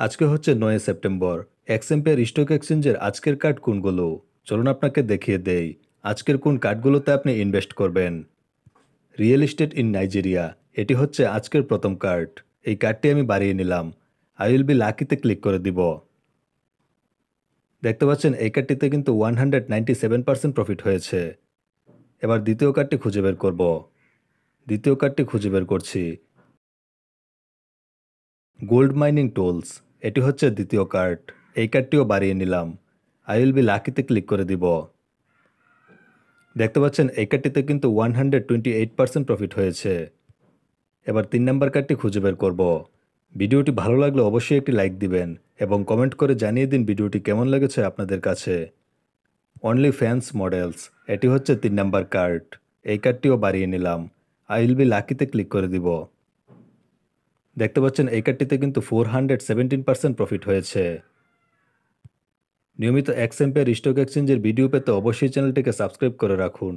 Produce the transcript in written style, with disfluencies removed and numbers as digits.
আজকে হচ্ছে ৯ September. এক্সএমপিআর stock এক্সচেঞ্জের আজকের কার্ড কোনগুলো? চলুন আপনাকে দেখিয়ে দেই। আজকের কোন কার্ডগুলোতে আপনি ইনভেস্ট করবেন। রিয়েল এস্টেট ইন নাইজেরিয়া, এটি হচ্ছে আজকের প্রথম কার্ড। এই কার্ডটি আমি বাড়িয়ে নিলাম। আই উইল বি লাকিতে ক্লিক করে দিব। দেখতে পাচ্ছেন এই কার্ডটিতে কিন্তু 197% প্রফিট হয়েছে। এবার দ্বিতীয় কার্ডটি খুঁজে বের করব। দ্বিতীয় কার্ডটি খুঁজে বের করছি। গোল্ড মাইনিং টুলস, এটি হচ্ছে দ্বিতীয় কার্ড। এই কার্ডটিও বাড়িয়ে নিলাম। আই উইল বি লাকিতে ক্লিক করে দিব। দেখতে পাচ্ছেন এই কার্ডটিতে কিন্তু 128% প্রফিট হয়েছে। এবার 3 নাম্বার কার্ডটি খুঁজে বের করব। ভিডিওটি ভালো লাগলে অবশ্যই একটি লাইক দিবেন এবং কমেন্ট করে জানিয়ে দিন ভিডিওটি কেমন লেগেছে আপনাদের কাছে। অনলি ফ্যান্স মডেলস, এটি হচ্ছে 3 নাম্বার কার্ড। এই কার্ডটিও বাড়িয়ে নিলাম। আই উইল বি লাকিতে ক্লিক করে দিব। দেখতে পাচ্ছেন এই কার্ডটিতে কিন্তু 417% প্রফিট হয়েছে। নিয়মিত এক্সএমপিআর স্টক এক্সচেঞ্জের ভিডিও পেতে অবশ্যই চ্যানেলটিকে সাবস্ক্রাইব করে রাখুন।